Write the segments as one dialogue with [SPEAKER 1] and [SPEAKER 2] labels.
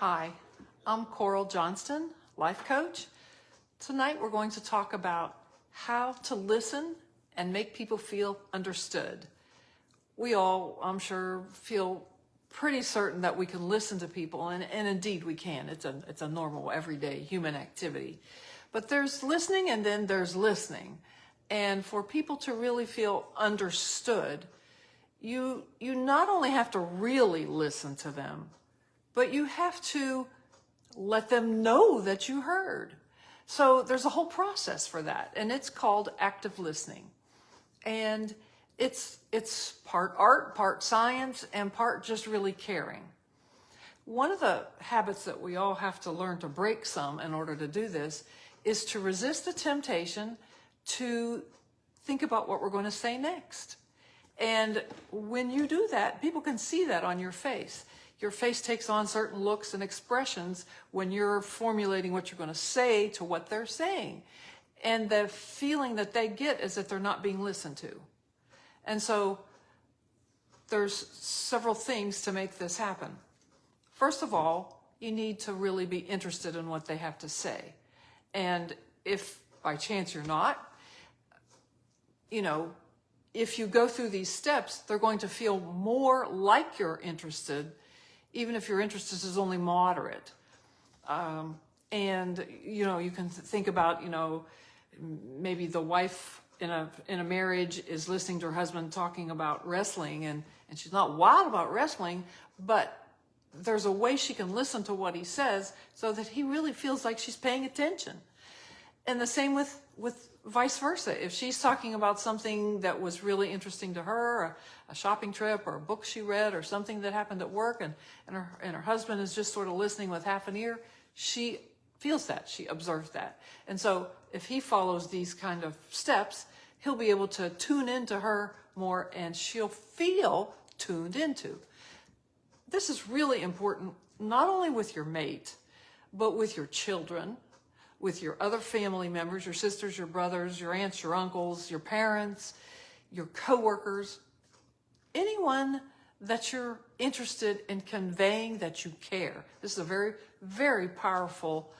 [SPEAKER 1] Hi, I'm Coral Johnston, life coach. Tonight we're going to talk about how to listen and make people feel understood. We all, I'm sure, feel pretty certain that we can listen to people, and indeed we can. It's a normal, everyday human activity. But there's listening and then there's listening. And for people to really feel understood, you not only have to really listen to them, but you have to let them know that you heard. So there's a whole process for that, and it's called active listening. And it's part art, part science, and part just really caring. One of the habits that we all have to learn to break some in order to do this is to resist the temptation to think about what we're going to say next. And when you do that, people can see that on your face. Your face takes on certain looks and expressions when you're formulating what you're going to say to what they're saying. And the feeling that they get is that they're not being listened to. And so there's several things to make this happen. First of all, you need to really be interested in what they have to say. And if by chance you're not, if you go through these steps, they're going to feel more like you're interested, even if your interest is only moderate. And you can think about, maybe the wife in a marriage is listening to her husband talking about wrestling, and she's not wild about wrestling, but there's a way she can listen to what he says so that he really feels like she's paying attention. And the same with vice versa. If she's talking about something that was really interesting to her, a shopping trip or a book she read or something that happened at work, and her husband is just sort of listening with half an ear, she feels that, she observes that. And so if he follows these kind of steps, he'll be able to tune into her more, and she'll feel tuned into. This is really important, not only with your mate, but with your children, with your other family members, your sisters, your brothers, your aunts, your uncles, your parents, your coworkers, anyone that you're interested in conveying that you care. This is a very, very powerful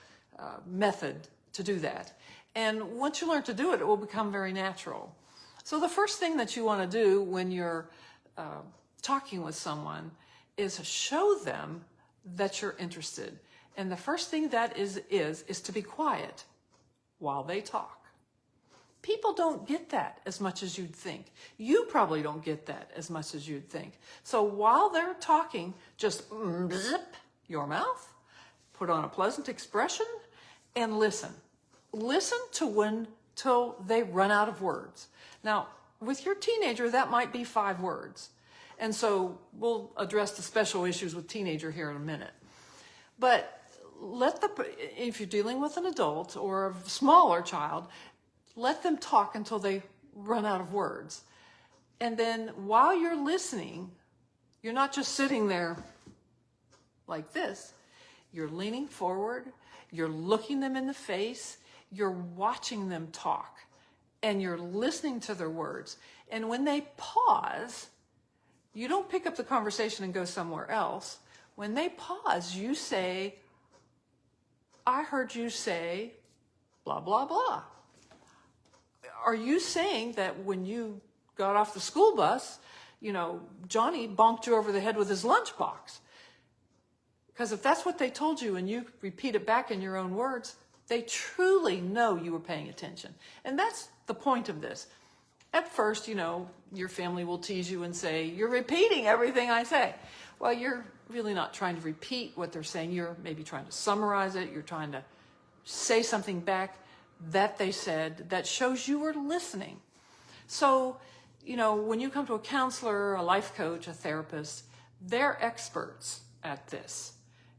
[SPEAKER 1] method to do that. And once you learn to do it, it will become very natural. So the first thing that you want to do when you're talking with someone is show them that you're interested. And the first thing that is to be quiet while they talk. People don't get that as much as you'd think. You probably don't get that as much as you'd think. So while they're talking, just zip your mouth, put on a pleasant expression, and listen. Listen till they run out of words. Now, with your teenager, that might be 5 words. And so we'll address the special issues with teenager here in a minute. But if you're dealing with an adult or a smaller child, let them talk until they run out of words. And then while you're listening, you're not just sitting there like this. You're leaning forward, you're looking them in the face, you're watching them talk, and you're listening to their words. And when they pause, you don't pick up the conversation and go somewhere else. When they pause, you say, I heard you say blah, blah, blah. Are you saying that when you got off the school bus, Johnny bonked you over the head with his lunchbox? Because if that's what they told you and you repeat it back in your own words, they truly know you were paying attention. And that's the point of this. At first, your family will tease you and say, you're repeating everything I say. Well, you're really not trying to repeat what they're saying. You're maybe trying to summarize it. You're trying to say something back that they said that shows you were listening. So, when you come to a counselor, a life coach, a therapist, they're experts at this.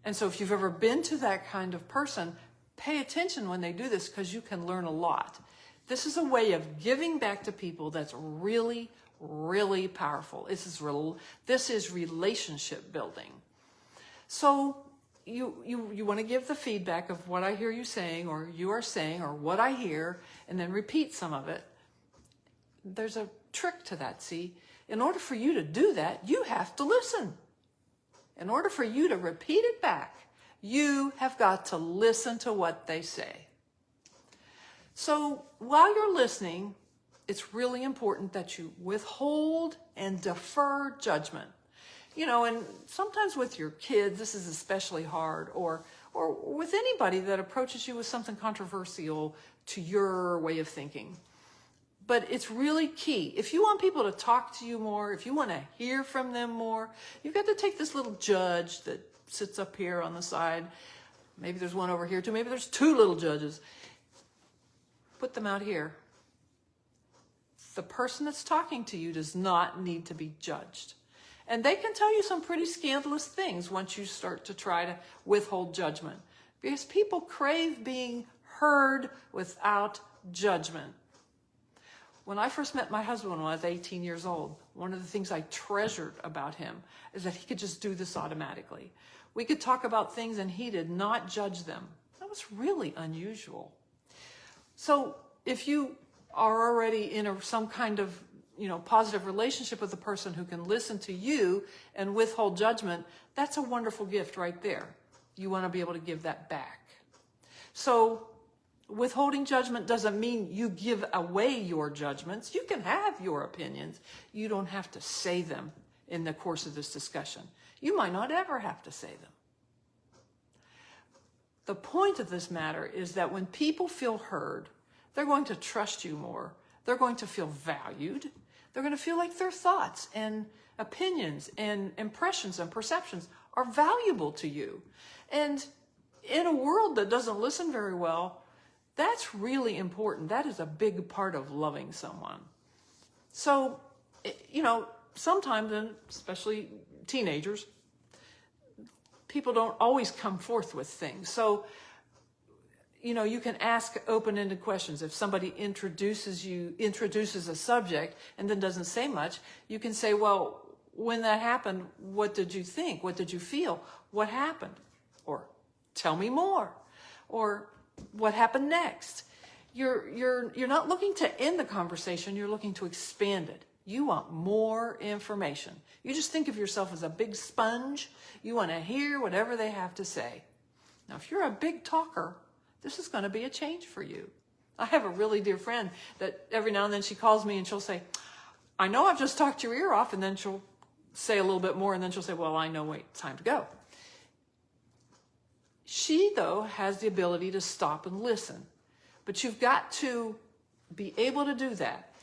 [SPEAKER 1] And so if you've ever been to that kind of person, pay attention when they do this, because you can learn a lot. This is a way of giving back to people that's really, really powerful. This is relationship building. So you want to give the feedback of what I hear you saying, or you are saying, or what I hear, and then repeat some of it. There's a trick to that, see? In order for you to do that, you have to listen. In order for you to repeat it back, You have got to listen to what they say. So while you're listening, it's really important that you withhold and defer judgment. You know, and sometimes with your kids, this is especially hard, or with anybody that approaches you with something controversial to your way of thinking. But it's really key. If you want people to talk to you more, if you want to hear from them more, you've got to take this little judge that sits up here on the side. Maybe there's one over here too. Maybe there's two little judges. Put them out here. The person that's talking to you does not need to be judged. And they can tell you some pretty scandalous things once you start to try to withhold judgment. Because people crave being heard without judgment. When I first met my husband when I was 18 years old, one of the things I treasured about him is that he could just do this automatically. We could talk about things and he did not judge them. That was really unusual. So if you are already in some kind of positive relationship with a person who can listen to you and withhold judgment, that's a wonderful gift right there. You want to be able to give that back. So withholding judgment doesn't mean you give away your judgments. You can have your opinions. You don't have to say them in the course of this discussion. You might not ever have to say them. The point of this matter is that when people feel heard, they're going to trust you more. They're going to feel valued. They're going to feel like their thoughts and opinions and impressions and perceptions are valuable to you. And in a world that doesn't listen very well, that's really important. That is a big part of loving someone. So, sometimes, and especially teenagers, people don't always come forth with things. So, you can ask open-ended questions. If somebody introduces a subject and then doesn't say much, you can say, well, when that happened, what did you think? What did you feel? What happened? Or tell me more. Or what happened next? You're not looking to end the conversation, you're looking to expand it. You want more information. You just think of yourself as a big sponge. You want to hear whatever they have to say. Now, if you're a big talker, this is going to be a change for you. I have a really dear friend that every now and then she calls me and she'll say, I know I've just talked your ear off, and then she'll say a little bit more, and then she'll say, well, I know, wait, time to go. She, though, has the ability to stop and listen, but you've got to be able to do that.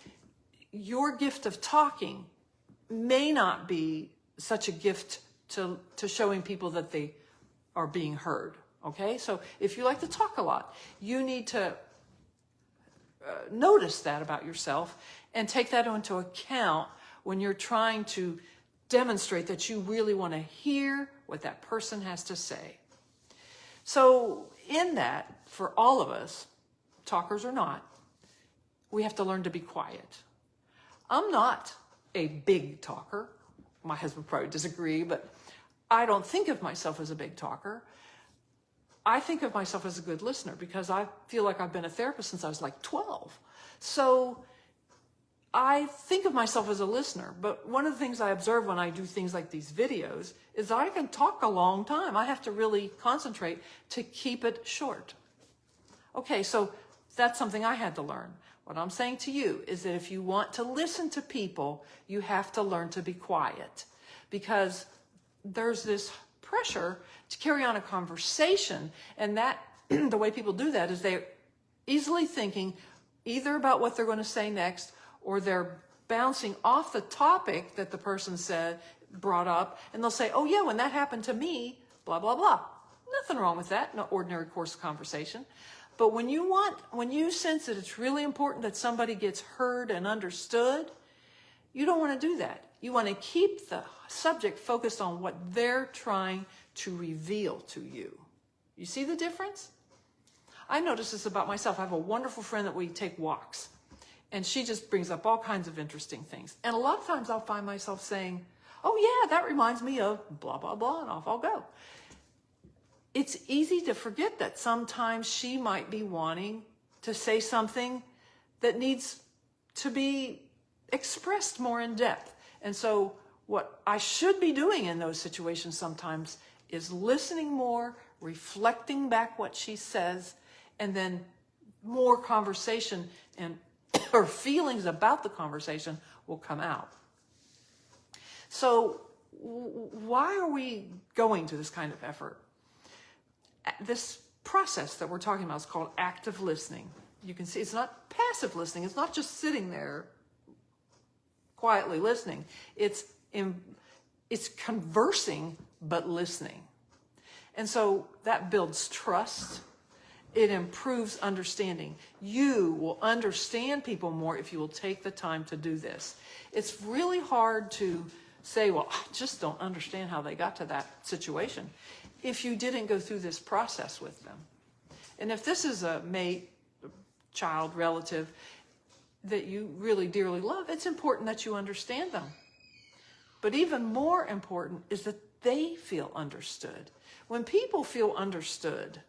[SPEAKER 1] Your gift of talking may not be such a gift to showing people that they are being heard. Okay, so if you like to talk a lot, you need to notice that about yourself and take that into account when you're trying to demonstrate that you really want to hear what that person has to say. So in that, for all of us, talkers or not, we have to learn to be quiet. I'm not a big talker. My husband probably disagree, but I don't think of myself as a big talker. I think of myself as a good listener because I feel like I've been a therapist since I was like 12. So I think of myself as a listener. But one of the things I observe when I do things like these videos is I can talk a long time. I have to really concentrate to keep it short. Okay, so that's something I had to learn. What I'm saying to you is that if you want to listen to people, you have to learn to be quiet, because there's this pressure to carry on a conversation, and that the way people do that is they're easily thinking either about what they're going to say next, or they're bouncing off the topic that the person brought up, and they'll say, oh yeah, when that happened to me, blah, blah, blah. Nothing wrong with that, no ordinary course of conversation. But when you sense that it's really important that somebody gets heard and understood, you don't want to do that. You want to keep the subject focused on what they're trying to reveal to you. You see the difference? I notice this about myself. I have a wonderful friend that we take walks, and she just brings up all kinds of interesting things. And a lot of times I'll find myself saying, oh yeah, that reminds me of blah, blah, blah, and off I'll go. It's easy to forget that sometimes she might be wanting to say something that needs to be expressed more in depth. And so what I should be doing in those situations sometimes is listening more, reflecting back what she says, and then more conversation and her feelings about the conversation will come out. So why are we going to this kind of effort? This process that we're talking about is called active listening. You can see it's not passive listening. It's not just sitting there quietly listening. It's conversing, but listening. And so that builds trust. It improves understanding. You will understand people more if you will take the time to do this. It's really hard to say, well, I just don't understand how they got to that situation, if you didn't go through this process with them. And if this is a mate, child, relative that you really dearly love, it's important that you understand them. But even more important is that they feel understood. When people feel understood,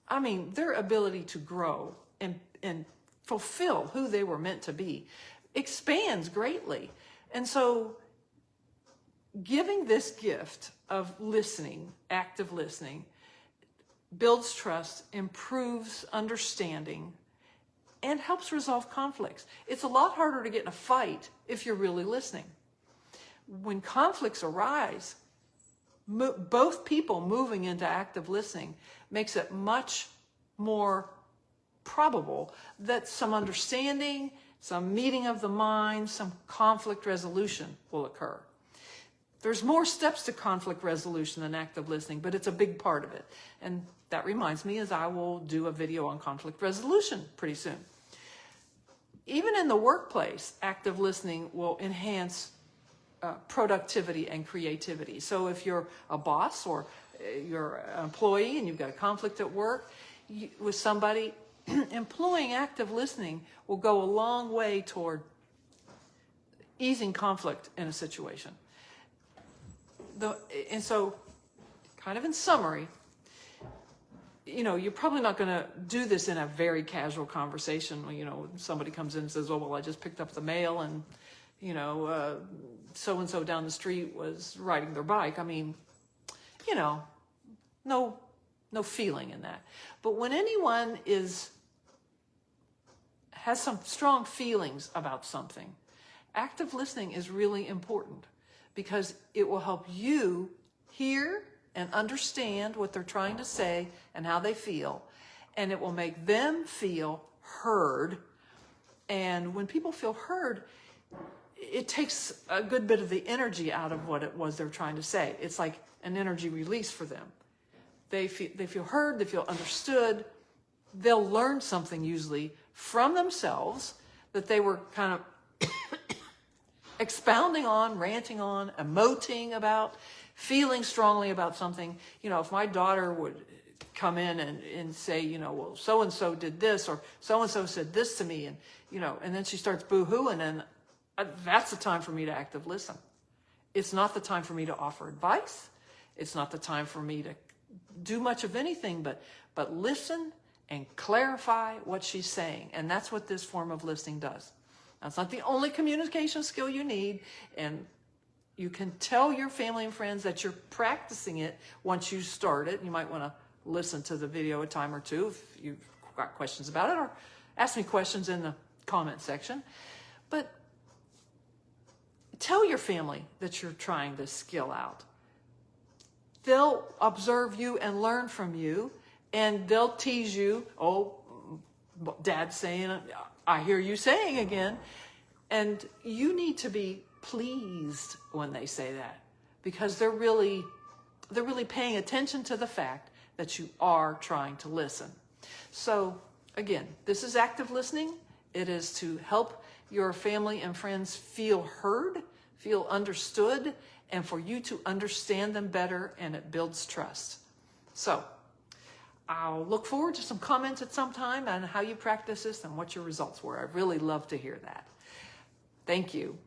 [SPEAKER 1] I mean, their ability to grow and fulfill who they were meant to be expands greatly. And so giving this gift of listening, active listening, builds trust, improves understanding, and helps resolve conflicts. It's a lot harder to get in a fight if you're really listening. When conflicts arise, both people moving into active listening makes it much more probable that some understanding, some meeting of the mind, some conflict resolution will occur. There's more steps to conflict resolution than active listening, but it's a big part of it. And that reminds me, as I will do a video on conflict resolution pretty soon. Even in the workplace, active listening will enhance productivity and creativity. So if you're a boss or you're an employee and you've got a conflict at work with somebody, employing active listening will go a long way toward easing conflict in a situation. And so, kind of in summary, you're probably not going to do this in a very casual conversation. Somebody comes in and says, "Oh, well, I just picked up the mail and, so-and-so down the street was riding their bike." I mean, no feeling in that. But when anyone has some strong feelings about something, active listening is really important because it will help you hear and understand what they're trying to say and how they feel, and it will make them feel heard. And when people feel heard, it takes a good bit of the energy out of what it was they're trying to say. It's like an energy release for them. They feel heard, they feel understood. They'll learn something usually from themselves that they were kind of expounding on, ranting on, emoting about, feeling strongly about something. If my daughter would come in and say, well, so-and-so did this, or so-and-so said this to me, and, and then she starts boo-hooing, and that's the time for me to active listen. It's not the time for me to offer advice. It's not the time for me to do much of anything, but listen and clarify what she's saying. And that's what this form of listening does. Now, it's not the only communication skill you need, and you can tell your family and friends that you're practicing it once you start it. You might want to listen to the video a time or two if you've got questions about it, or ask me questions in the comment section. But tell your family that you're trying this skill out. They'll observe you and learn from you, and they'll tease you. "Oh, Dad's saying, I hear you saying again." And you need to be pleased when they say that, because they're really paying attention to the fact that you are trying to listen. So again, this is active listening. It is to help your family and friends feel heard, feel understood, and for you to understand them better, and it builds trust. So I'll look forward to some comments at some time on how you practice this and what your results were. I'd really love to hear that. Thank you.